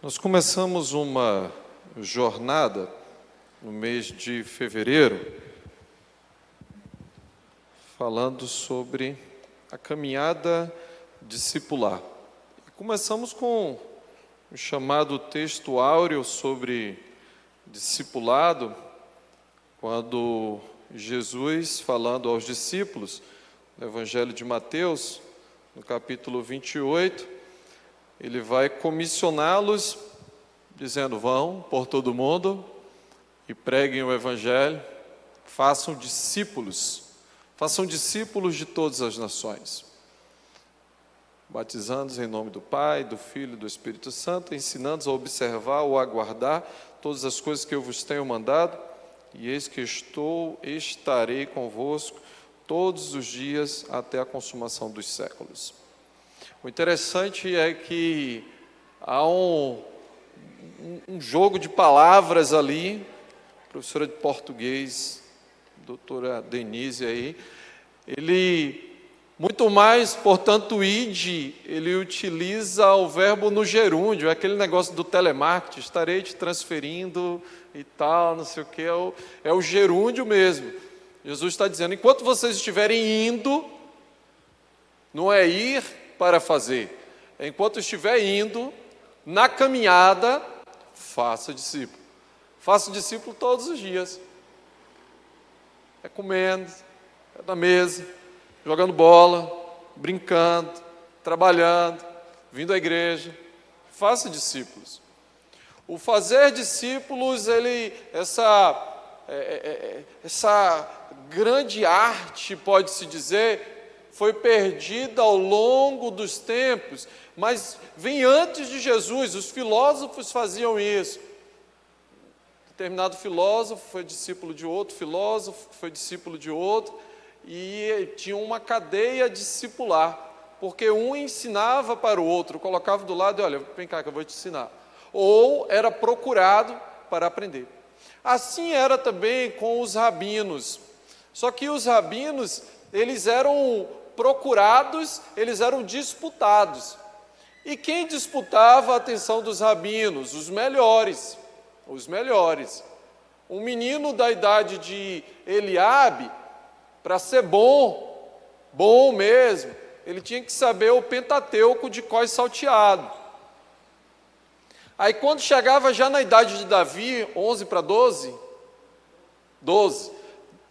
Nós começamos uma jornada no mês de fevereiro, falando sobre a caminhada discipular. E começamos com o chamado texto áureo sobre discipulado, quando Jesus, falando aos discípulos, no Evangelho de Mateus, no capítulo 28, ele vai comissioná-los, dizendo: vão por todo mundo e preguem o Evangelho, façam discípulos de todas as nações, batizando-os em nome do Pai, do Filho e do Espírito Santo, ensinando-os a observar ou a guardar todas as coisas que eu vos tenho mandado, e eis que estarei convosco todos os dias até a consumação dos séculos. O interessante é que há um jogo de palavras ali, professora de português, doutora Denise aí, ele, muito mais, portanto, ide, ele utiliza o verbo no gerúndio, é aquele negócio do telemarketing, estarei te transferindo e tal, não sei o que, é o gerúndio mesmo. Jesus está dizendo, enquanto vocês estiverem indo, não é ir para fazer, enquanto estiver indo, na caminhada, faça discípulo. Faça discípulo todos os dias. É comendo, é na mesa, jogando bola, brincando, trabalhando, vindo à igreja. Faça discípulos. O fazer discípulos, essa grande arte, pode-se dizer, foi perdida ao longo dos tempos, mas vem antes de Jesus. Os filósofos faziam isso. Determinado filósofo foi discípulo de outro filósofo, foi discípulo de outro, e tinha uma cadeia discipular, porque um ensinava para o outro, colocava do lado e olha, vem cá que eu vou te ensinar. Ou era procurado para aprender. Assim era também com os rabinos. Só que os rabinos, eles eram procurados, eles eram disputados. E quem disputava a atenção dos rabinos? Os melhores. Um menino da idade de Eliabe, para ser bom mesmo, ele tinha que saber o Pentateuco de cós salteado. Aí quando chegava já na idade de Davi, 11 para 12,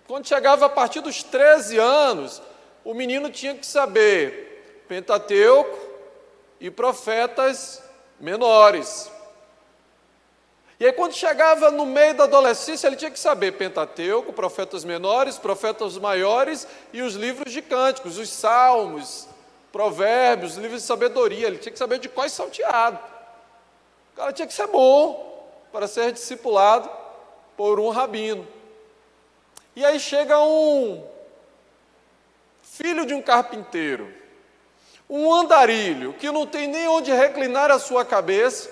quando chegava a partir dos 13 anos, o menino tinha que saber Pentateuco e profetas menores. E aí quando chegava no meio da adolescência, ele tinha que saber Pentateuco, profetas menores, profetas maiores e os livros de cânticos, os salmos, provérbios, livros de sabedoria. Ele tinha que saber de quais salteado. O cara tinha que ser bom para ser discipulado por um rabino. E aí chega um filho de um carpinteiro, um andarilho, que não tem nem onde reclinar a sua cabeça,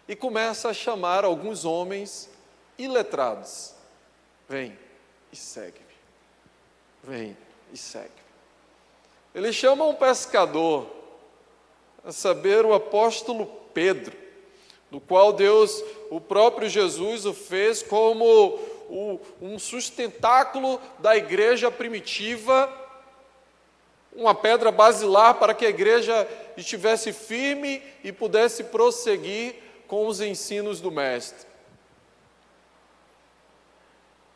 e começa a chamar alguns homens iletrados. Vem e segue-me. Vem e segue-me. Ele chama um pescador, a saber, o apóstolo Pedro, do qual Deus, o próprio Jesus, o fez como um sustentáculo da igreja primitiva, uma pedra basilar para que a igreja estivesse firme e pudesse prosseguir com os ensinos do Mestre.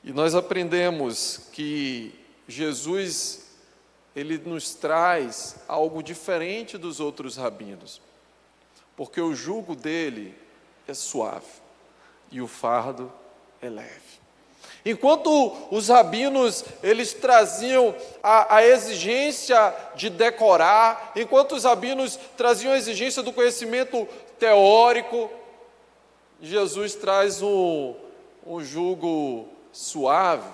E nós aprendemos que Jesus, ele nos traz algo diferente dos outros rabinos, porque o jugo dele é suave e o fardo é leve. Enquanto os rabinos, eles traziam a exigência de decorar, enquanto os rabinos traziam a exigência do conhecimento teórico, Jesus traz um jugo suave,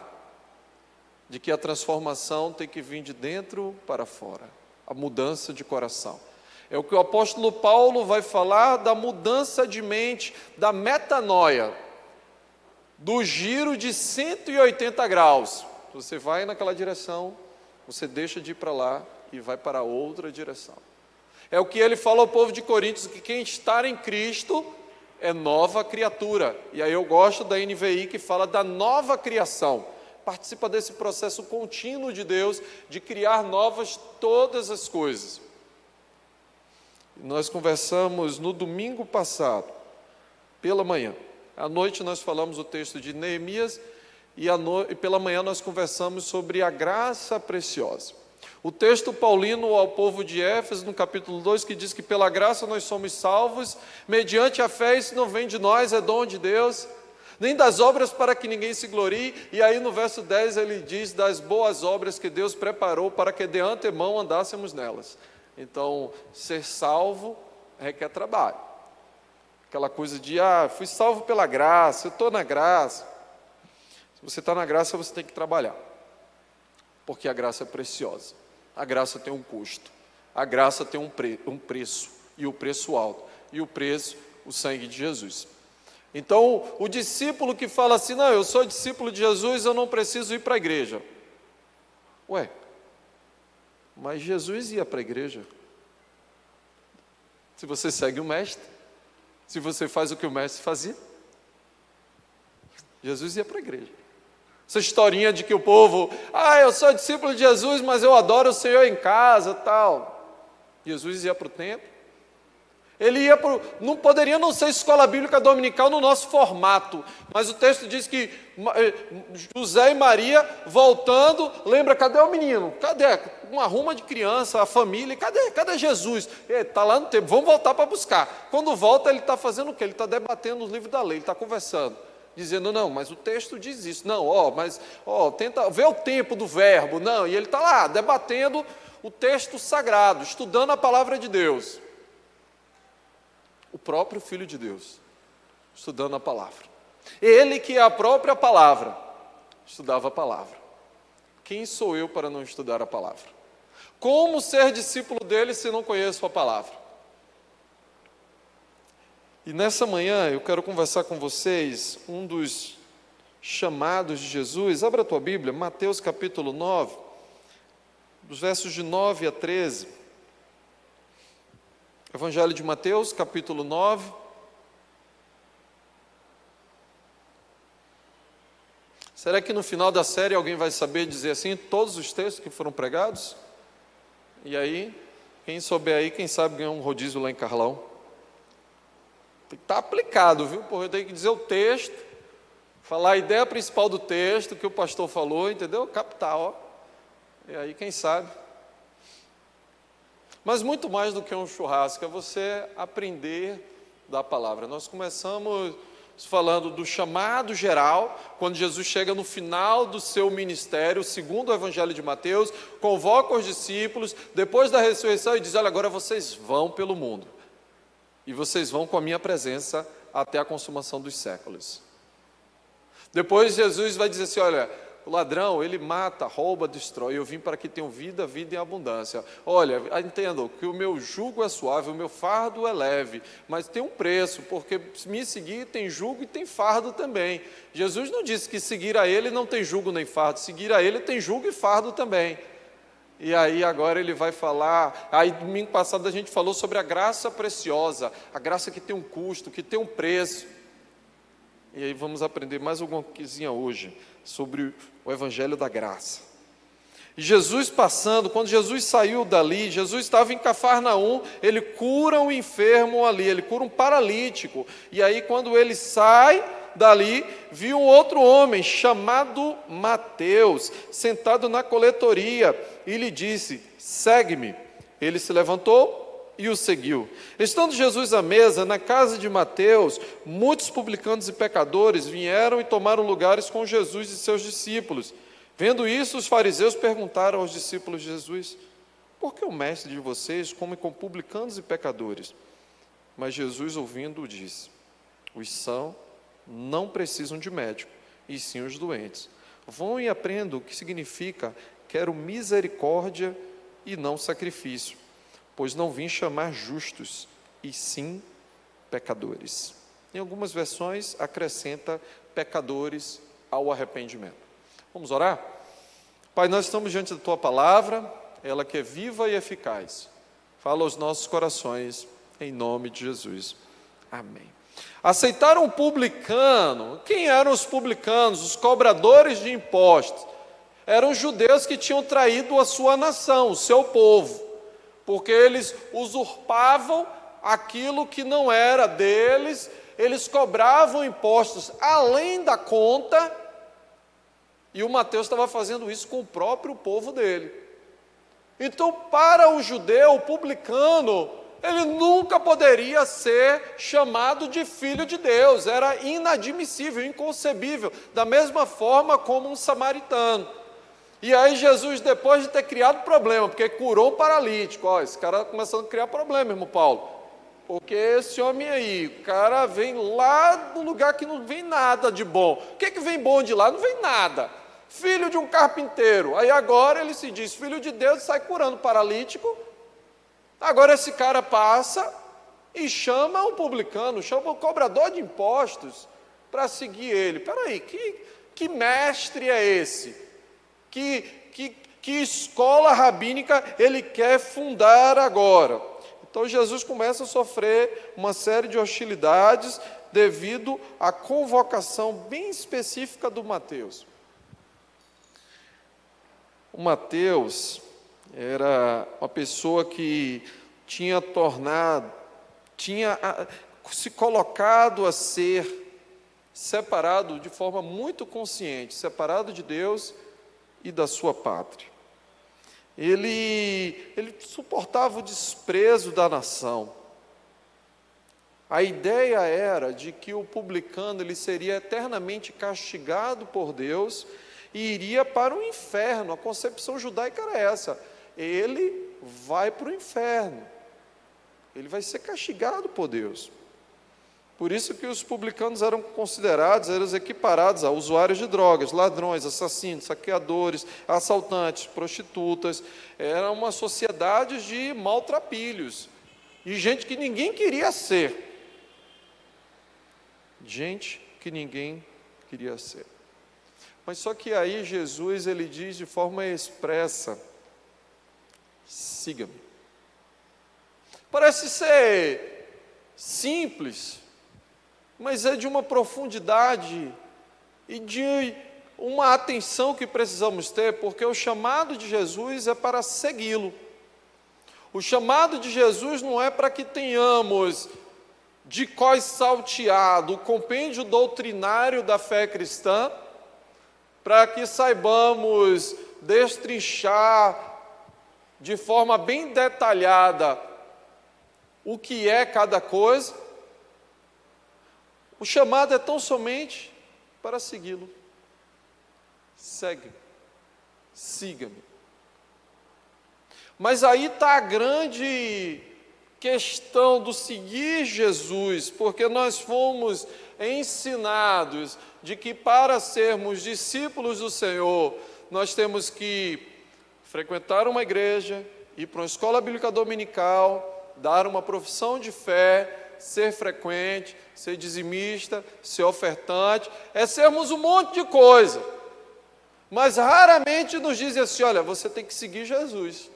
de que a transformação tem que vir de dentro para fora, a mudança de coração. É o que o apóstolo Paulo vai falar da mudança de mente, da metanoia, do giro de 180 graus. Você vai naquela direção, você deixa de ir para lá e vai para outra direção. É o que ele fala ao povo de Coríntios, que quem está em Cristo é nova criatura. E aí eu gosto da NVI que fala da nova criação. Participa desse processo contínuo de Deus, de criar novas todas as coisas. Nós conversamos no domingo passado, pela manhã. À noite nós falamos o texto de Neemias e pela manhã nós conversamos sobre a graça preciosa. O texto paulino ao povo de Éfeso, no capítulo 2, que diz que pela graça nós somos salvos, mediante a fé, isso não vem de nós, é dom de Deus, nem das obras para que ninguém se glorie. E aí no verso 10 ele diz das boas obras que Deus preparou para que de antemão andássemos nelas. Então, ser salvo requer trabalho. Aquela coisa de, fui salvo pela graça, eu estou na graça. Se você está na graça, você tem que trabalhar, porque a graça é preciosa. A graça tem um custo, a graça tem um preço, e o preço alto, e o preço, o sangue de Jesus. Então, o discípulo que fala assim, não, eu sou discípulo de Jesus, eu não preciso ir para a igreja. Ué, mas Jesus ia para a igreja. Se você segue o mestre, se você faz o que o mestre fazia, Jesus ia para a igreja. Essa historinha de que o povo, eu sou discípulo de Jesus, mas eu adoro o Senhor em casa, tal. Jesus ia para o templo. Ele ia para não poderia não ser escola bíblica dominical no nosso formato, mas o texto diz que José e Maria, voltando, lembra, cadê o menino? Cadê? Uma ruma de criança, a família, cadê Jesus? Está lá no templo, vamos voltar para buscar. Quando volta, ele está fazendo o quê? Ele está debatendo os livros da lei, ele está conversando. Dizendo, não, mas o texto diz isso. Não, tenta ver o tempo do verbo. Não, e ele está lá, debatendo o texto sagrado, estudando a palavra de Deus. O próprio Filho de Deus, estudando a palavra. Ele que é a própria palavra, estudava a palavra. Quem sou eu para não estudar a palavra? Como ser discípulo dele se não conheço a palavra? E nessa manhã eu quero conversar com vocês um dos chamados de Jesus. Abra a tua Bíblia, Mateus capítulo 9, dos versos de 9 a 13. Evangelho de Mateus, capítulo 9. Será que no final da série alguém vai saber dizer assim, todos os textos que foram pregados? E aí, quem souber aí, quem sabe ganhar um rodízio lá em Carlão. Tem que estar aplicado, viu? Porque eu tenho que dizer o texto, falar a ideia principal do texto, que o pastor falou, entendeu? Captar, ó. E aí, quem sabe? Mas muito mais do que um churrasco, é você aprender da palavra. Nós começamos falando do chamado geral, quando Jesus chega no final do seu ministério, segundo o Evangelho de Mateus, convoca os discípulos, depois da ressurreição, e diz, olha, agora vocês vão pelo mundo. E vocês vão com a minha presença até a consumação dos séculos. Depois Jesus vai dizer assim, olha, o ladrão, ele mata, rouba, destrói. Eu vim para que tenham vida, vida em abundância. Olha, entendam que o meu jugo é suave, o meu fardo é leve, mas tem um preço, porque me seguir tem jugo e tem fardo também. Jesus não disse que seguir a ele não tem jugo nem fardo, seguir a ele tem jugo e fardo também. E aí agora ele vai falar, aí domingo passado a gente falou sobre a graça preciosa, a graça que tem um custo, que tem um preço. E aí vamos aprender mais alguma coisinha hoje sobre o Evangelho da Graça. E Jesus passando, quando Jesus saiu dali, Jesus estava em Cafarnaum, ele cura um enfermo ali, ele cura um paralítico. E aí quando ele sai dali, viu um outro homem chamado Mateus, sentado na coletoria, e lhe disse, segue-me. Ele se levantou e o seguiu. Estando Jesus à mesa, na casa de Mateus, muitos publicanos e pecadores vieram e tomaram lugares com Jesus e seus discípulos. Vendo isso, os fariseus perguntaram aos discípulos de Jesus, por que o mestre de vocês come com publicanos e pecadores? Mas Jesus, ouvindo, disse, os sãos não precisam de médico, e sim os doentes. Vão e aprendam o que significa, quero misericórdia e não sacrifício, pois não vim chamar justos, e sim pecadores. Em algumas versões, acrescenta pecadores ao arrependimento. Vamos orar? Pai, nós estamos diante da Tua palavra, ela que é viva e eficaz. Fala aos nossos corações, em nome de Jesus. Amém. Aceitaram o publicano. Quem eram os publicanos? Os cobradores de impostos. Eram judeus que tinham traído a sua nação, o seu povo, porque eles usurpavam aquilo que não era deles, eles cobravam impostos além da conta, e o Mateus estava fazendo isso com o próprio povo dele. Então, para o judeu, o publicano, ele nunca poderia ser chamado de filho de Deus, era inadmissível, inconcebível, da mesma forma como um samaritano. E aí Jesus, depois de ter criado problema, porque curou um paralítico, ó, esse cara está começando a criar problema, irmão Paulo, porque esse homem aí, o cara vem lá do lugar que não vem nada de bom. O que vem bom de lá? Não vem nada. Filho de um carpinteiro. Aí agora ele se diz filho de Deus e sai curando paralítico. Agora esse cara passa e chama um publicano, chama um cobrador de impostos para seguir ele. Espera aí, que mestre é esse? Que escola rabínica ele quer fundar agora? Então Jesus começa a sofrer uma série de hostilidades devido à convocação bem específica do Mateus. O Mateus era uma pessoa que tinha se colocado a ser separado de forma muito consciente, separado de Deus e da sua pátria. Ele suportava o desprezo da nação. A ideia era de que o publicano ele seria eternamente castigado por Deus e iria para o inferno. A concepção judaica era essa: ele vai para o inferno, ele vai ser castigado por Deus. Por isso que os publicanos eram considerados, eram equiparados a usuários de drogas, ladrões, assassinos, saqueadores, assaltantes, prostitutas. Era uma sociedade de maltrapilhos, de gente que ninguém queria ser. Gente que ninguém queria ser. Mas só que aí Jesus, ele diz de forma expressa: siga-me. Parece ser simples, mas é de uma profundidade e de uma atenção que precisamos ter, porque o chamado de Jesus é para segui-lo. O chamado de Jesus não é para que tenhamos de cós salteado o compêndio doutrinário da fé cristã, para que saibamos destrinchar de forma bem detalhada o que é cada coisa. O chamado é tão somente para segui-lo. Segue-me, siga-me. Mas aí está a grande questão do seguir Jesus, porque nós fomos ensinados de que para sermos discípulos do Senhor, nós temos que frequentar uma igreja, ir para uma escola bíblica dominical, dar uma profissão de fé, ser frequente, ser dizimista, ser ofertante, é sermos um monte de coisa, mas raramente nos dizem assim: olha, você tem que seguir Jesus.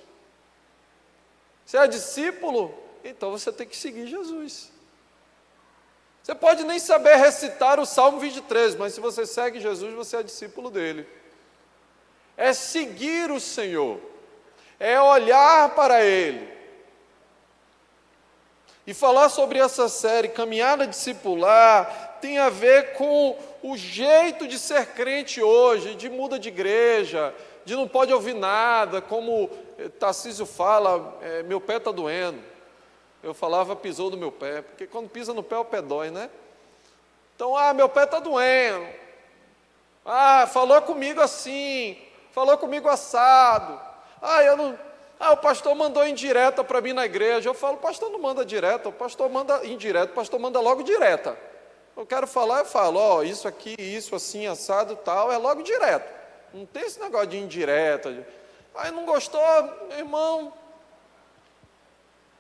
Você é discípulo? Então você tem que seguir Jesus. Você pode nem saber recitar o Salmo 23, mas se você segue Jesus, você é discípulo dele. É seguir o Senhor, é olhar para Ele. E falar sobre essa série, Caminhada Discipular, tem a ver com o jeito de ser crente hoje, de muda de igreja, de não pode ouvir nada, como Tarcísio fala, meu pé está doendo. Eu falava, pisou no meu pé, porque quando pisa no pé, o pé dói, né? Então, meu pé está doendo. Falou comigo assim, falou comigo assado. O pastor mandou indireta para mim na igreja. Eu falo, o pastor não manda direta, o pastor manda indireta, o pastor manda logo direta. Eu quero falar, eu falo, isso aqui, isso assim, assado, tal, é logo direto. Não tem esse negócio de indireta. Aí não gostou, irmão,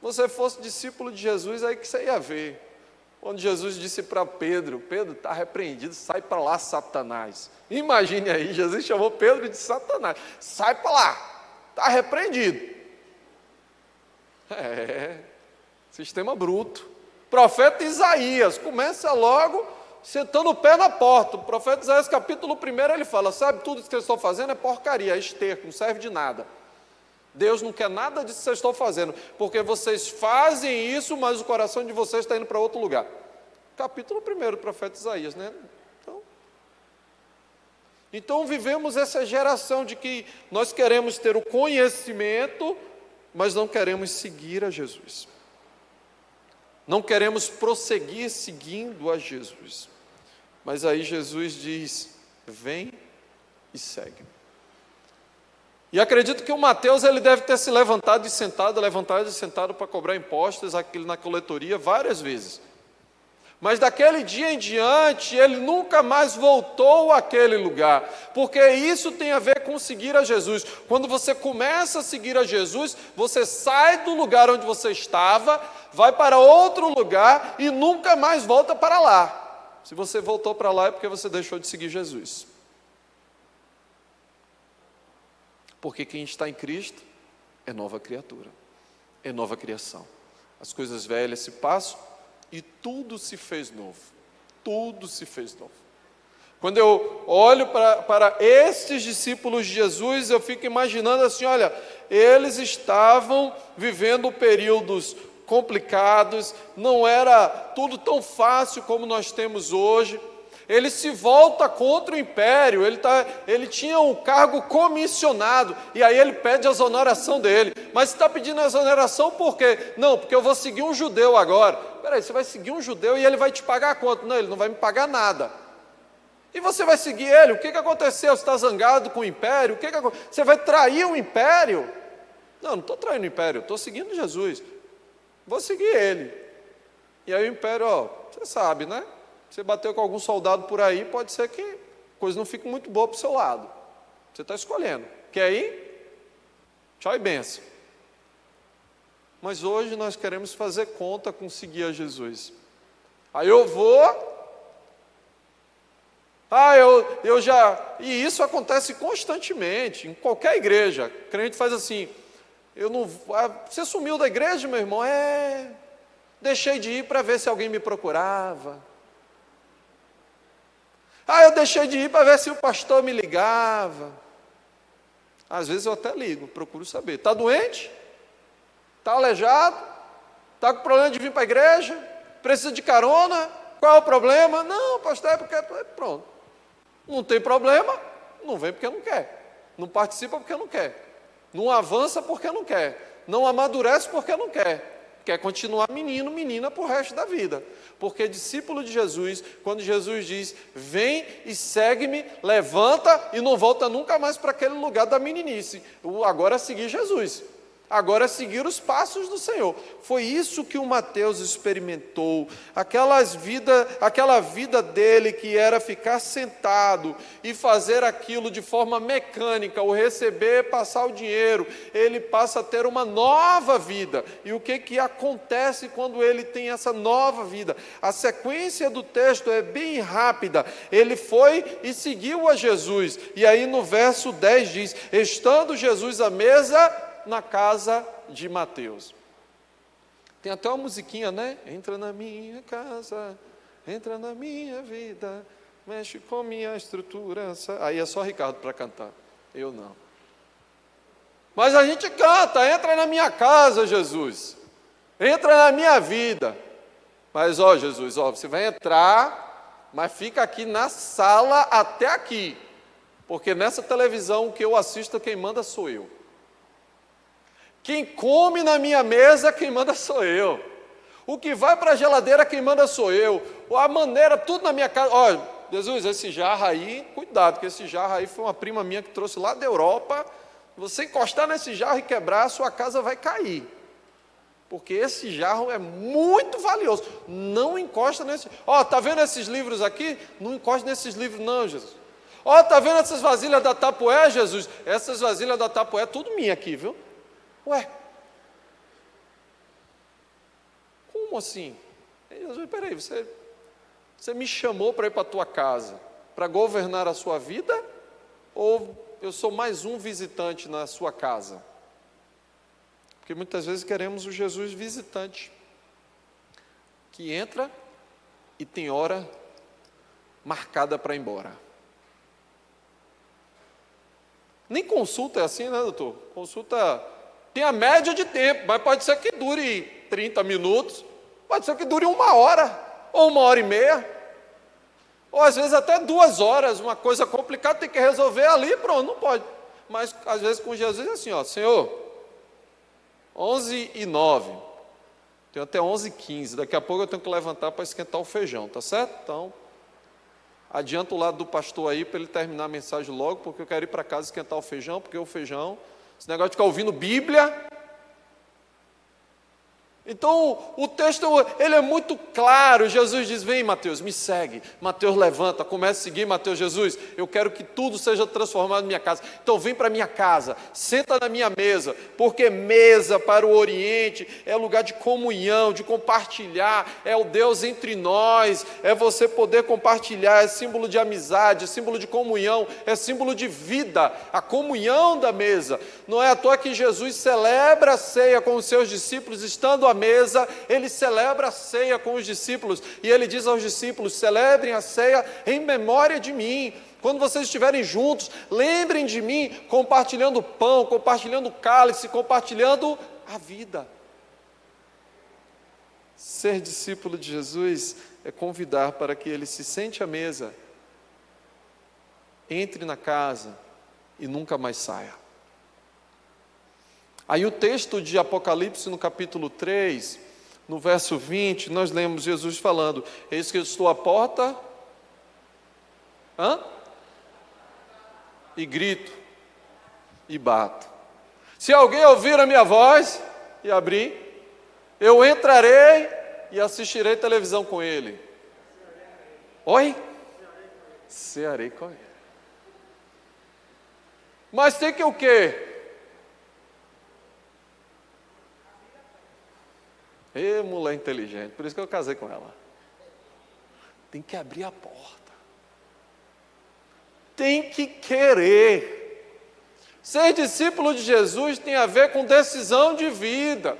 você fosse discípulo de Jesus, aí que você ia ver. Quando Jesus disse para Pedro, Pedro, está repreendido, sai para lá, Satanás. Imagine aí, Jesus chamou Pedro de Satanás, sai para lá, está repreendido. Sistema bruto. Profeta Isaías, começa logo sentando o pé na porta. O profeta Isaías, capítulo 1, ele fala, sabe, tudo isso que eles estão fazendo é porcaria, é esterco, não serve de nada. Deus não quer nada disso que vocês estão fazendo, porque vocês fazem isso, mas o coração de vocês está indo para outro lugar. Capítulo 1 do profeta Isaías, né? Então vivemos essa geração de que nós queremos ter o conhecimento, mas não queremos seguir a Jesus. Não queremos prosseguir seguindo a Jesus. Mas aí Jesus diz, vem e segue. E acredito que o Mateus ele deve ter se levantado e sentado para cobrar impostos aquilo na coletoria várias vezes. Mas daquele dia em diante, ele nunca mais voltou àquele lugar, porque isso tem a ver com seguir a Jesus. Quando você começa a seguir a Jesus, você sai do lugar onde você estava, vai para outro lugar e nunca mais volta para lá. Se você voltou para lá é porque você deixou de seguir Jesus. Porque quem está em Cristo é nova criatura, é nova criação. As coisas velhas se passam e tudo se fez novo. Tudo se fez novo. Quando eu olho para estes discípulos de Jesus, eu fico imaginando assim, olha, eles estavam vivendo períodos complicados, não era tudo tão fácil como nós temos hoje. Ele se volta contra o império, ele tinha um cargo comissionado, e aí ele pede a exoneração dele. Mas está pedindo a exoneração por quê? Não, porque eu vou seguir um judeu agora. Peraí, você vai seguir um judeu e ele vai te pagar quanto? Não, ele não vai me pagar nada. E você vai seguir ele? O que aconteceu? Você está zangado com o império? Você vai trair o império? Não estou traindo o império, estou seguindo Jesus. Vou seguir ele. E aí o império, você sabe, né? Você bateu com algum soldado por aí, pode ser que a coisa não fique muito boa para o seu lado. Você está escolhendo. Quer ir? Tchau e benção. Mas hoje nós queremos fazer conta com seguir a Jesus. Aí eu vou... eu já... E isso acontece constantemente, em qualquer igreja. O crente faz assim, você sumiu da igreja, meu irmão? Deixei de ir para ver se alguém me procurava. Eu deixei de ir para ver se o pastor me ligava. Às vezes eu até ligo, procuro saber. Está doente? Está aleijado? Está com problema de vir para a igreja? Precisa de carona? Qual é o problema? Não, pastor, é porque... Pronto. Não tem problema, não vem porque não quer. Não participa porque não quer. Não avança porque não quer. Não amadurece porque não quer. Quer continuar menino, menina para o resto da vida. Porque discípulo de Jesus, quando Jesus diz, vem e segue-me, levanta e não volta nunca mais para aquele lugar da meninice. Agora é seguir Jesus. Agora é seguir os passos do Senhor. Foi isso que o Mateus experimentou. Aquela vida dele que era ficar sentado e fazer aquilo de forma mecânica, o receber, passar o dinheiro. Ele passa a ter uma nova vida. E o que acontece quando ele tem essa nova vida? A sequência do texto é bem rápida. Ele foi e seguiu a Jesus. E aí no verso 10 diz, estando Jesus à mesa na casa de Mateus. Tem até uma musiquinha, né? Entra na minha casa, entra na minha vida, mexe com minha estrutura. Aí é só Ricardo para cantar, eu não. Mas a gente canta, entra na minha casa, Jesus. Entra na minha vida. Mas, Jesus, você vai entrar, mas fica aqui na sala até aqui. Porque nessa televisão que eu assisto, quem manda sou eu. Quem come na minha mesa, quem manda sou eu. O que vai para a geladeira, quem manda sou eu. A maneira, tudo na minha casa. Jesus, esse jarro aí, cuidado, que esse jarro aí foi uma prima minha que trouxe lá da Europa. Você encostar nesse jarro e quebrar, a sua casa vai cair. Porque esse jarro é muito valioso. Não encosta nesse... Está vendo esses livros aqui? Não encosta nesses livros não, Jesus. Está vendo essas vasilhas da Tapué, Jesus? Essas vasilhas da Tapué, tudo minha aqui, viu? Ué, como assim? Jesus, peraí, você me chamou para ir para a tua casa, para governar a sua vida? Ou eu sou mais um visitante na sua casa? Porque muitas vezes queremos o Jesus visitante, que entra e tem hora marcada para ir embora. Nem consulta é assim, né, doutor? Consulta tem a média de tempo, mas pode ser que dure 30 minutos, pode ser que dure 1 hora, ou 1 hora e meia, ou às vezes até 2 horas, uma coisa complicada, tem que resolver ali, pronto, não pode. Mas às vezes com Jesus é assim, ó, Senhor, 11h09, tenho até 11h15, daqui a pouco eu tenho que levantar para esquentar o feijão, tá certo? Então, adianta o lado do pastor aí, para ele terminar a mensagem logo, porque eu quero ir para casa esquentar o feijão, porque o feijão, esse negócio de ficar ouvindo Bíblia. Então, o texto, ele é muito claro. Jesus diz, vem Mateus, me segue. Mateus levanta, começa a seguir Mateus. Jesus, eu quero que tudo seja transformado na minha casa. Então vem para a minha casa, senta na minha mesa, porque mesa para o Oriente é lugar de comunhão, de compartilhar, é o Deus entre nós, é você poder compartilhar, é símbolo de amizade, é símbolo de comunhão, é símbolo de vida, a comunhão da mesa. Não é à toa que Jesus celebra a ceia com os seus discípulos, estando à mesa, ele celebra a ceia com os discípulos, e ele diz aos discípulos, celebrem a ceia em memória de mim. Quando vocês estiverem juntos, lembrem de mim, compartilhando o pão, compartilhando o cálice, compartilhando a vida. Ser discípulo de Jesus é convidar para que ele se sente à mesa, entre na casa e nunca mais saia. Aí o texto de Apocalipse, no capítulo 3, no verso 20, nós lemos Jesus falando, eis que eu estou à porta, e grito, e bato. Se alguém ouvir a minha voz, e abrir, eu entrarei e assistirei televisão com ele. Oi? Cearei com ele. Mas tem que o quê? Mulher inteligente, por isso que eu casei com ela. Tem que abrir a porta. Tem que querer. Ser discípulo de Jesus tem a ver com decisão de vida.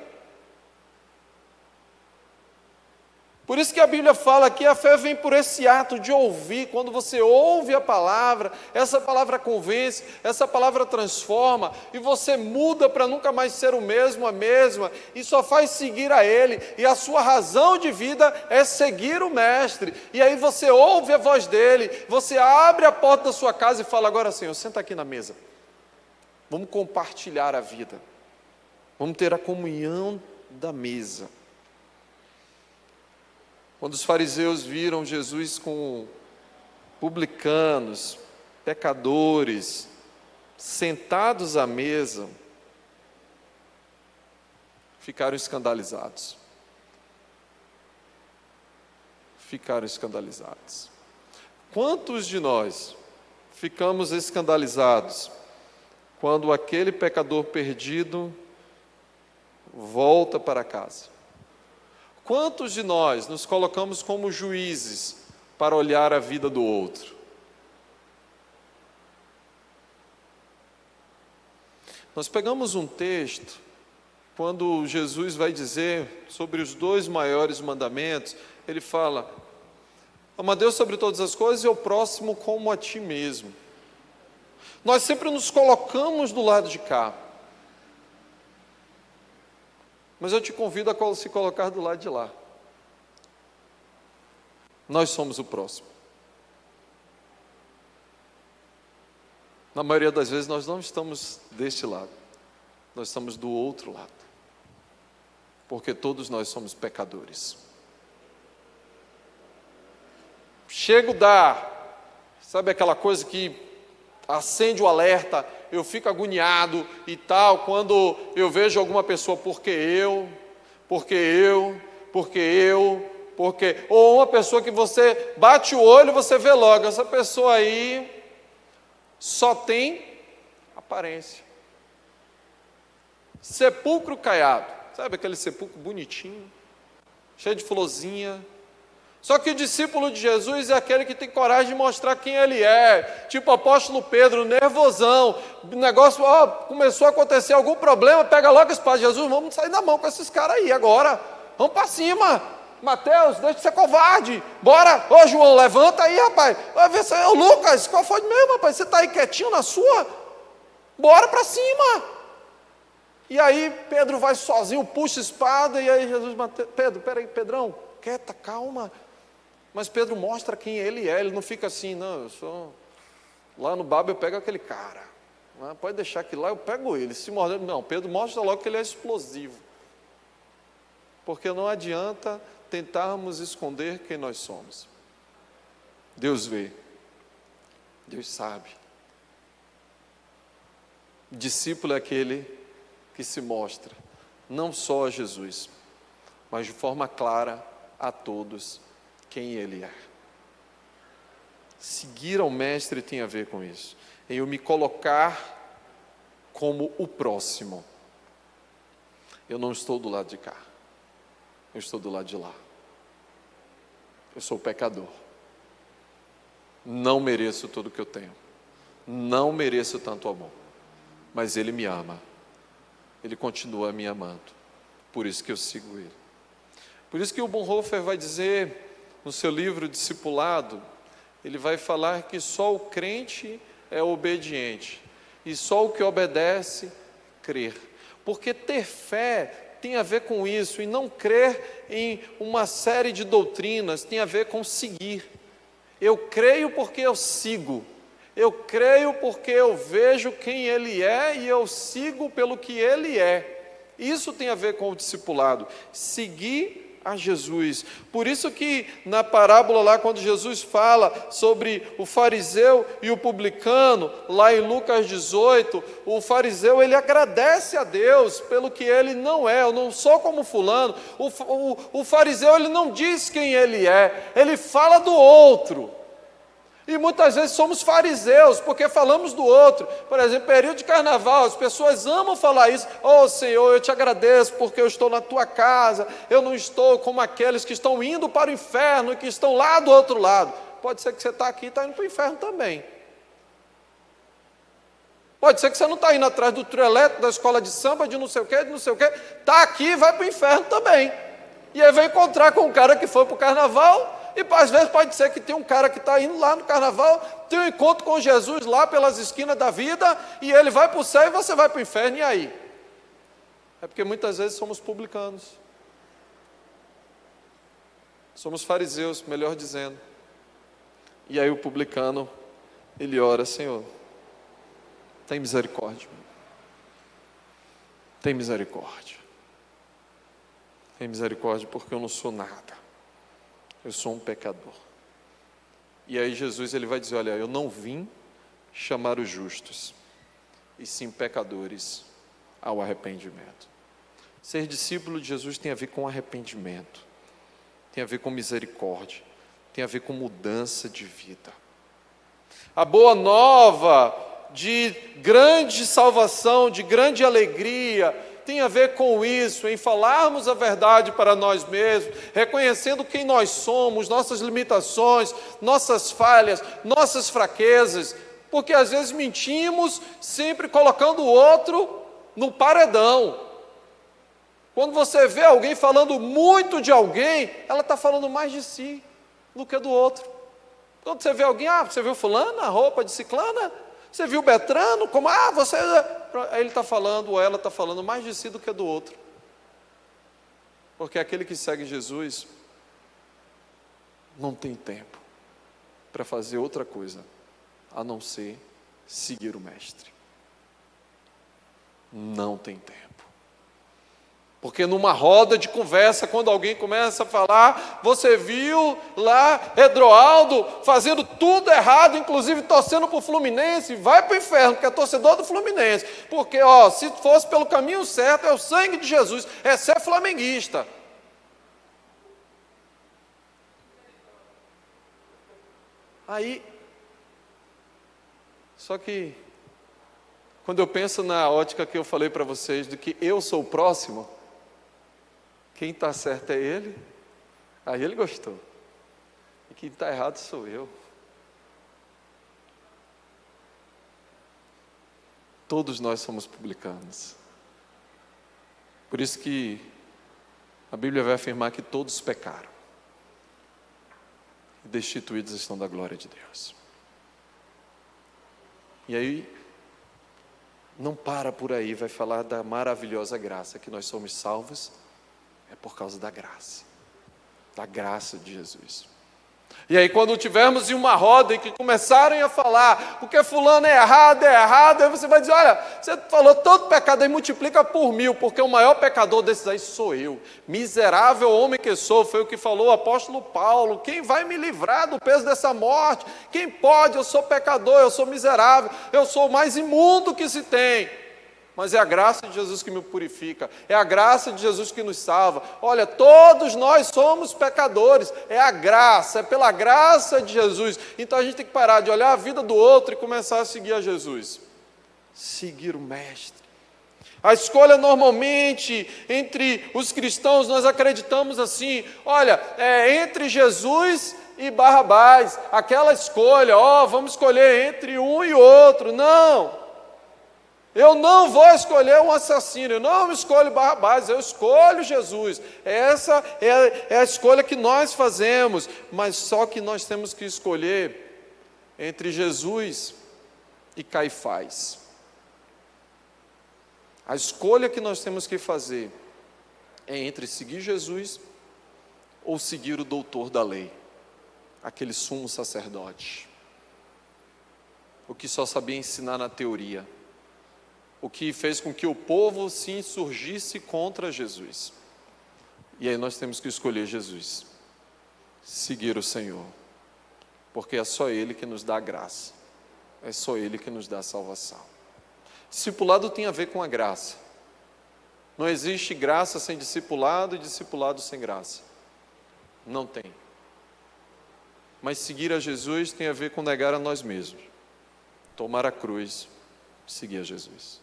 Por isso que a Bíblia fala que a fé vem por esse ato de ouvir. Quando você ouve a palavra, essa palavra convence, essa palavra transforma, e você muda para nunca mais ser o mesmo, a mesma, e só faz seguir a Ele, e a sua razão de vida é seguir o Mestre. E aí você ouve a voz dEle, você abre a porta da sua casa e fala, agora Senhor, senta aqui na mesa, vamos compartilhar a vida, vamos ter a comunhão da mesa. Quando os fariseus viram Jesus com publicanos, pecadores, sentados à mesa, ficaram escandalizados. Ficaram escandalizados. Quantos de nós ficamos escandalizados quando aquele pecador perdido volta para casa? Quantos de nós nos colocamos como juízes para olhar a vida do outro? Nós pegamos um texto, quando Jesus vai dizer sobre os 2 maiores mandamentos, ele fala, ama a Deus sobre todas as coisas e ao próximo como a ti mesmo. Nós sempre nos colocamos do lado de cá. Mas eu te convido a se colocar do lado de lá. Nós somos o próximo. Na maioria das vezes nós não estamos deste lado, nós estamos do outro lado, porque todos nós somos pecadores. Sabe aquela coisa que acende o alerta, eu fico agoniado e tal, quando eu vejo alguma pessoa, ou uma pessoa que você bate o olho, você vê logo, essa pessoa aí só tem aparência. Sepulcro caiado, sabe aquele sepulcro bonitinho, cheio de florzinha, Só que o discípulo de Jesus é aquele que tem coragem de mostrar quem ele é. Tipo o apóstolo Pedro, nervosão. O negócio, começou a acontecer algum problema, pega logo a espada. Jesus, vamos sair na mão com esses caras aí agora. Vamos para cima. Mateus, deixa de ser covarde. Bora. Ô João, levanta aí, rapaz. Vai ver se é o Lucas. Qual foi mesmo, rapaz? Você está aí quietinho na sua? Bora para cima. E aí Pedro vai sozinho, puxa a espada. E aí Jesus, Pedro, peraí, Pedrão, quieta, calma. Mas Pedro mostra quem ele é, ele não fica assim, não, eu sou... Lá no Baba eu pego aquele cara, pode deixar que lá eu pego ele, se morder... Não, Pedro mostra logo que ele é explosivo. Porque não adianta tentarmos esconder quem nós somos. Deus vê, Deus sabe. Discípulo é aquele que se mostra, não só a Jesus, mas de forma clara a todos, quem ele é. Seguir ao mestre tem a ver com isso, em eu me colocar como o próximo. Eu não estou do lado de cá, eu estou do lado de lá. Eu sou pecador, não mereço tudo que eu tenho, não mereço tanto amor, mas ele me ama, ele continua me amando, por isso que eu sigo ele. Por isso que o Bonhoeffer vai dizer no seu livro Discipulado, ele vai falar que só o crente é obediente, e só o que obedece, crer. Porque ter fé tem a ver com isso, e não crer em uma série de doutrinas, tem a ver com seguir. Eu creio porque eu sigo, eu creio porque eu vejo quem ele é, e eu sigo pelo que ele é. Isso tem a ver com o discipulado, seguir a Jesus. Por isso que na parábola lá, quando Jesus fala sobre o fariseu e o publicano, lá em Lucas 18, o fariseu, ele agradece a Deus pelo que ele não é. Eu não sou como fulano. O fariseu, ele não diz quem ele é, ele fala do outro. E muitas vezes somos fariseus, porque falamos do outro. Por exemplo, período de carnaval, as pessoas amam falar isso. Oh Senhor, eu te agradeço porque eu estou na tua casa, eu não estou como aqueles que estão indo para o inferno, que estão lá do outro lado. Pode ser que você está aqui e está indo para o inferno também. Pode ser que você não está indo atrás do trio elétrico, da escola de samba, de não sei o quê, está aqui e vai para o inferno também. E aí vai encontrar com um cara que foi para o carnaval. E às vezes pode ser que tem um cara que está indo lá no carnaval, tem um encontro com Jesus lá pelas esquinas da vida, e ele vai para o céu e você vai para o inferno, e aí? É porque muitas vezes somos publicanos, somos fariseus, melhor dizendo. E aí o publicano, ele ora: Senhor, tem misericórdia, tem misericórdia, tem misericórdia, porque eu não sou nada. Eu sou um pecador. E aí Jesus, ele vai dizer: olha, eu não vim chamar os justos, e sim pecadores ao arrependimento. Ser discípulo de Jesus tem a ver com arrependimento, tem a ver com misericórdia, tem a ver com mudança de vida. A boa nova de grande salvação, de grande alegria, tem a ver com isso, em falarmos a verdade para nós mesmos, reconhecendo quem nós somos, nossas limitações, nossas falhas, nossas fraquezas, porque às vezes mentimos sempre colocando o outro no paredão. Quando você vê alguém falando muito de alguém, ela está falando mais de si do que do outro. Quando você vê alguém, você viu fulana, a roupa de ciclana? Você viu Betrano? Como? Você... Aí ele está falando, ou ela está falando mais de si do que do outro. Porque aquele que segue Jesus não tem tempo para fazer outra coisa, a não ser seguir o Mestre. Não tem tempo. Porque numa roda de conversa, quando alguém começa a falar, você viu lá Edroaldo fazendo tudo errado, inclusive torcendo para o Fluminense, vai para o inferno, porque é torcedor do Fluminense. Porque, se fosse pelo caminho certo, é o sangue de Jesus, é ser flamenguista. Aí, só que, quando eu penso na ótica que eu falei para vocês, de que eu sou o próximo, quem está certo é ele, aí ele gostou. Quem está errado sou eu. Todos nós somos publicanos. Por isso que a Bíblia vai afirmar que todos pecaram e destituídos estão da glória de Deus. E aí, não para por aí, vai falar da maravilhosa graça, que nós somos salvos, é por causa da graça de Jesus. E aí quando tivermos em uma roda e que começarem a falar, porque fulano é errado, aí você vai dizer, olha, você falou todo pecado, aí multiplica por 1000, porque o maior pecador desses aí sou eu, miserável homem que sou, foi o que falou o apóstolo Paulo, quem vai me livrar do peso dessa morte? Quem pode? Eu sou pecador, eu sou miserável, eu sou o mais imundo que se tem. Mas é a graça de Jesus que me purifica, é a graça de Jesus que nos salva. Olha, todos nós somos pecadores, é a graça, é pela graça de Jesus. Então a gente tem que parar de olhar a vida do outro e começar a seguir a Jesus. Seguir o Mestre. A escolha normalmente entre os cristãos, nós acreditamos assim, olha, entre Jesus e Barrabás, aquela escolha, vamos escolher entre um e outro. Não! Eu não vou escolher um assassino, eu não escolho Barrabás, eu escolho Jesus. Essa é a escolha que nós fazemos, mas só que nós temos que escolher entre Jesus e Caifás. A escolha que nós temos que fazer é entre seguir Jesus ou seguir o doutor da lei, aquele sumo sacerdote, o que só sabia ensinar na teoria, o que fez com que o povo se insurgisse contra Jesus. E aí nós temos que escolher Jesus, seguir o Senhor, porque é só Ele que nos dá a graça, é só Ele que nos dá a salvação. Discipulado tem a ver com a graça. Não existe graça sem discipulado e discipulado sem graça. Não tem. Mas seguir a Jesus tem a ver com negar a nós mesmos, tomar a cruz, seguir a Jesus.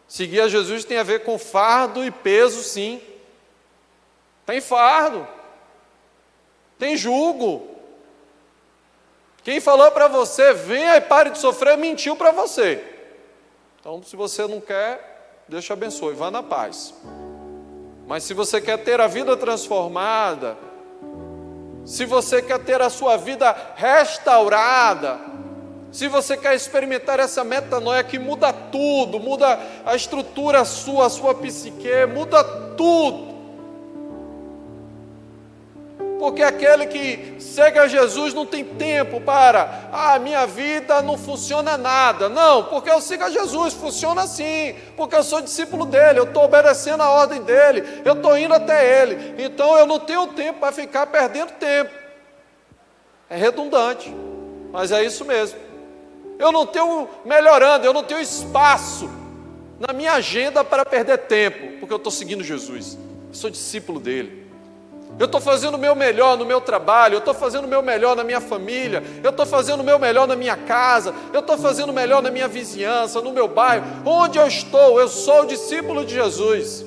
Seguir a Jesus tem a ver com fardo e peso, sim. Tem fardo, tem jugo. Quem falou para você, venha e pare de sofrer, mentiu para você. Então, se você não quer, Deus te abençoe, vá na paz. Mas se você quer ter a vida transformada, se você quer ter a sua vida restaurada, se você quer experimentar essa metanoia que muda tudo, muda a estrutura a sua psique, muda tudo. Porque aquele que segue a Jesus não tem tempo para, minha vida não funciona nada. Não, porque eu sigo a Jesus, funciona assim, porque eu sou discípulo dele, eu estou obedecendo a ordem dele, eu estou indo até ele. Então eu não tenho tempo para ficar perdendo tempo. É redundante, mas é isso mesmo. Eu não tenho melhorando, eu não tenho espaço na minha agenda para perder tempo, porque eu estou seguindo Jesus, eu sou discípulo dele. Eu estou fazendo o meu melhor no meu trabalho, eu estou fazendo o meu melhor na minha família, eu estou fazendo o meu melhor na minha casa, eu estou fazendo o melhor na minha vizinhança, no meu bairro, onde eu estou, eu sou discípulo de Jesus.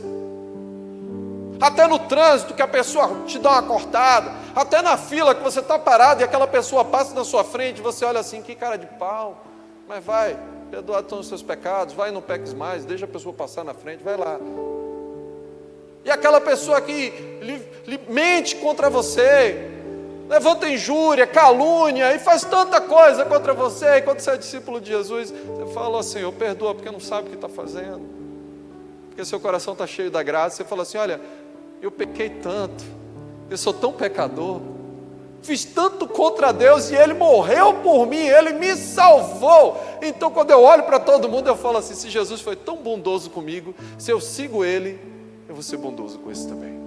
Até no trânsito que a pessoa te dá uma cortada, até na fila que você está parado e aquela pessoa passa na sua frente, você olha assim, que cara de pau, mas vai, perdoados são os seus pecados, vai, não peques mais, deixa a pessoa passar na frente, vai lá. E aquela pessoa que lhe mente contra você, levanta injúria, calúnia e faz tanta coisa contra você, e quando você é discípulo de Jesus, você fala assim, Senhor, perdoa, porque não sabe o que está fazendo, porque seu coração está cheio da graça. Você fala assim, olha, eu pequei tanto, eu sou tão pecador, fiz tanto contra Deus e Ele morreu por mim, Ele me salvou. Então quando eu olho para todo mundo, eu falo assim, se Jesus foi tão bondoso comigo, se eu sigo Ele, eu vou ser bondoso com esse também.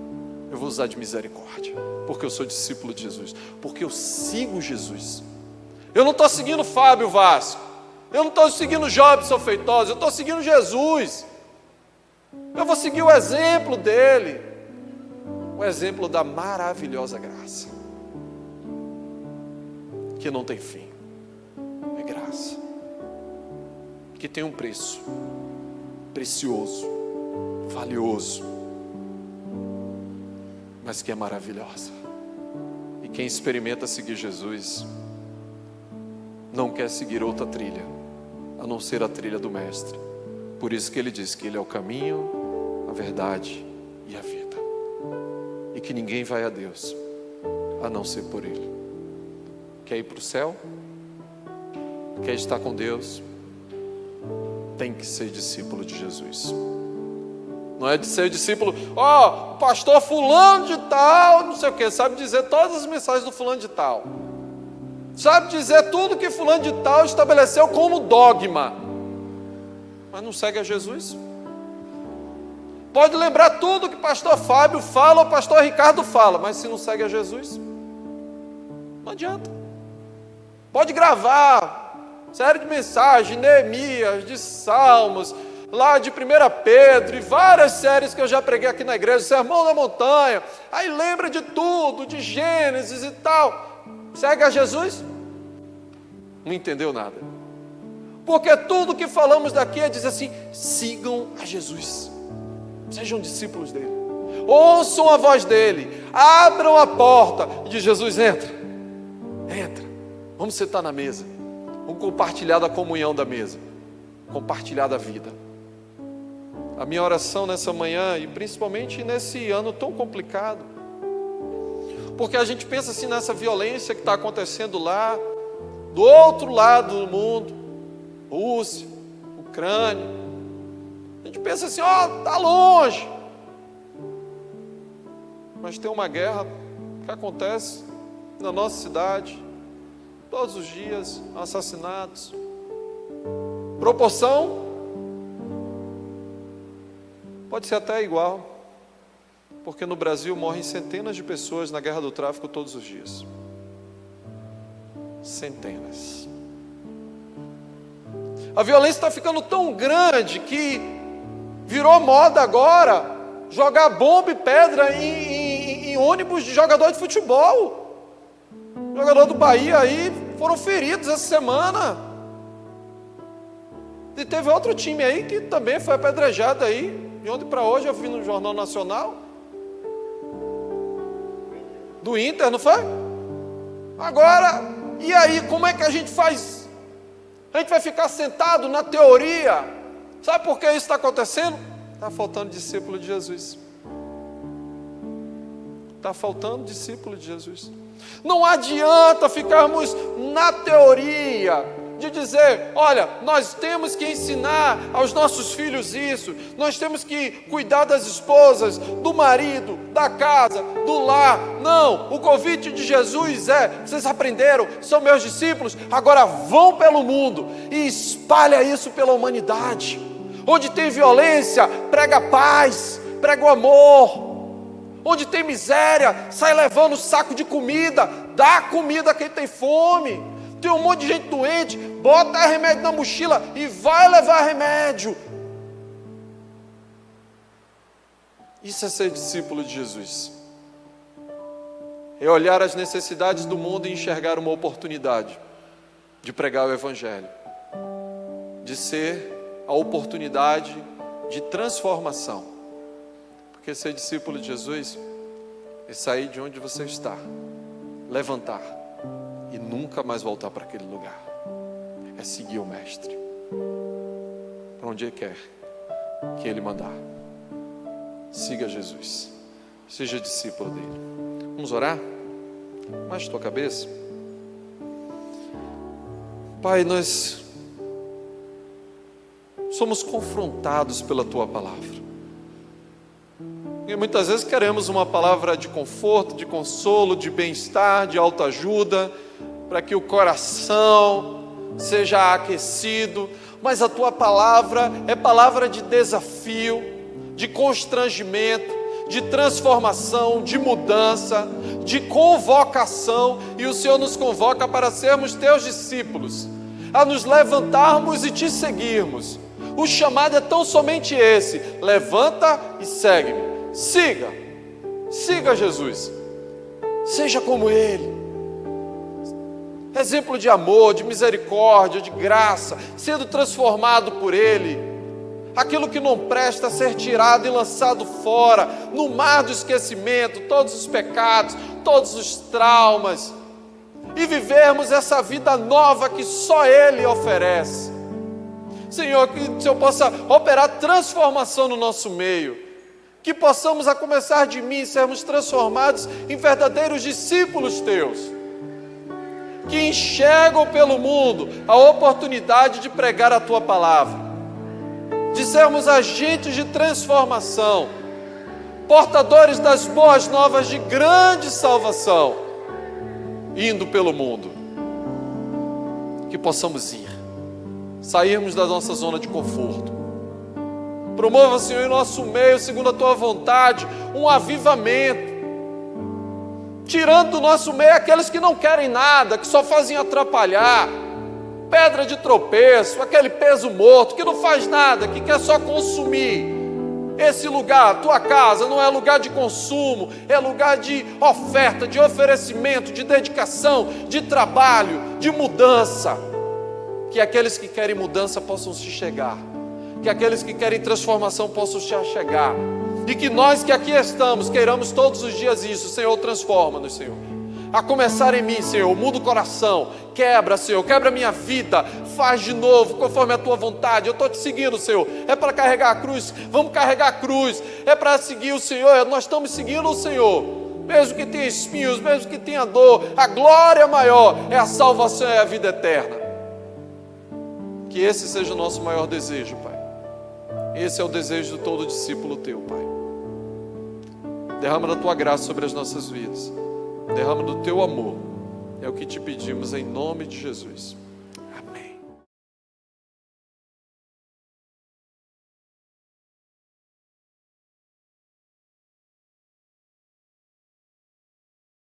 Eu vou usar de misericórdia, porque eu sou discípulo de Jesus, porque eu sigo Jesus. Eu não estou seguindo Fábio Vasco, eu não estou seguindo Jobson Feitosa, eu estou seguindo Jesus. Eu vou seguir o exemplo dele, o exemplo da maravilhosa graça, que não tem fim, é graça, que tem um preço, precioso, valioso, mas que é maravilhosa e quem experimenta seguir Jesus não quer seguir outra trilha, a não ser a trilha do Mestre. Por isso que ele diz que ele é o caminho, a verdade e a vida. E que ninguém vai a Deus, a não ser por ele. Quer ir para o céu? Quer estar com Deus? Tem que ser discípulo de Jesus. Não é de ser discípulo, o pastor fulano de tal, não sei o que, sabe dizer todas as mensagens do fulano de tal. Sabe dizer tudo que fulano de tal estabeleceu como dogma. Mas não segue a Jesus. Pode lembrar tudo que pastor Fábio fala ou pastor Ricardo fala, mas se não segue a Jesus, não adianta. Pode gravar série de mensagens, Neemias, de Salmos, lá de 1 Pedro, e várias séries que eu já preguei aqui na igreja, Sermão da Montanha, aí lembra de tudo, de Gênesis e tal, segue a Jesus? Não entendeu nada, porque tudo que falamos daqui é dizer assim, sigam a Jesus, sejam discípulos dele, ouçam a voz dele, abram a porta, e diz, Jesus, entra, vamos sentar na mesa, vamos compartilhar da comunhão da mesa, compartilhar da vida. A minha oração nessa manhã, e principalmente nesse ano tão complicado, porque a gente pensa assim nessa violência que está acontecendo lá, do outro lado do mundo, Rússia, Ucrânia, a gente pensa assim, está longe, mas tem uma guerra que acontece na nossa cidade, todos os dias, assassinatos, proporção pode ser até igual, porque no Brasil morrem centenas de pessoas na guerra do tráfico todos os dias. Centenas. A violência está ficando tão grande que virou moda agora jogar bomba e pedra em ônibus de jogador de futebol. Jogador do Bahia aí foram feridos essa semana. E teve outro time aí que também foi apedrejado aí. De ontem para hoje eu vi no Jornal Nacional. Do Inter, não foi? Agora, e aí, como é que a gente faz? A gente vai ficar sentado na teoria. Sabe por que isso está acontecendo? Está faltando discípulo de Jesus. Está faltando discípulo de Jesus. Não adianta ficarmos na teoria de dizer, olha, nós temos que ensinar aos nossos filhos isso, nós temos que cuidar das esposas, do marido, da casa, do lar. Não, o convite de Jesus vocês aprenderam, são meus discípulos, agora vão pelo mundo e espalha isso pela humanidade. Onde tem violência, prega a paz, prega o amor. Onde tem miséria, sai levando saco de comida, dá comida a quem tem fome. Tem um monte de gente doente, bota remédio na mochila e vai levar remédio. Isso é ser discípulo de Jesus. É olhar as necessidades do mundo e enxergar uma oportunidade de pregar o Evangelho, de ser a oportunidade de transformação. Porque ser discípulo de Jesus é sair de onde você está, levantar e nunca mais voltar para aquele lugar. É seguir o Mestre para onde Ele quer que Ele mandar. Siga Jesus, seja discípulo dele. Vamos orar? Baixe tua cabeça. Pai, nós somos confrontados pela tua palavra. E muitas vezes queremos uma palavra de conforto, de consolo, de bem-estar, de autoajuda, para que o coração seja aquecido, mas a tua palavra é palavra de desafio, de constrangimento, de transformação, de mudança, de convocação, e o Senhor nos convoca para sermos teus discípulos, a nos levantarmos e te seguirmos. O chamado é tão somente esse: levanta e segue-me. Siga Jesus, seja como Ele, exemplo de amor, de misericórdia, de graça, sendo transformado por Ele. aquilo que não presta ser tirado e lançado fora, no mar do esquecimento, todos os pecados, todos os traumas, e vivermos essa vida nova que só Ele oferece. Senhor, que o Senhor possa operar transformação no nosso meio, que possamos, a começar de mim, sermos transformados em verdadeiros discípulos Teus, que enxergam pelo mundo a oportunidade de pregar a Tua palavra, de sermos agentes de transformação, portadores das boas novas de grande salvação, indo pelo mundo. Que possamos ir, sairmos da nossa zona de conforto. Promova, Senhor, em nosso meio, segundo a Tua vontade, um avivamento, tirando do nosso meio aqueles que não querem nada, que só fazem atrapalhar, pedra de tropeço, aquele peso morto, que não faz nada, que quer só consumir. Esse lugar, tua casa, não é lugar de consumo, é lugar de oferta, de oferecimento, de dedicação, de trabalho, de mudança. Que aqueles que querem mudança possam se chegar, que aqueles que querem transformação possam se achegar, e que nós que aqui estamos queiramos todos os dias isso. Senhor, transforma-nos, Senhor, a começar em mim, Senhor, muda o coração, quebra, Senhor, quebra a minha vida, faz de novo, conforme a Tua vontade. Eu estou Te seguindo, Senhor, é para carregar a cruz, vamos carregar a cruz, é para seguir o Senhor, nós estamos seguindo o Senhor, mesmo que tenha espinhos, mesmo que tenha dor, a glória maior é a salvação, é a vida eterna. Que esse seja o nosso maior desejo, Pai. Esse é o desejo de todo discípulo Teu, Pai. Derrama da Tua graça sobre as nossas vidas, derrama do Teu amor, é o que Te pedimos em nome de Jesus.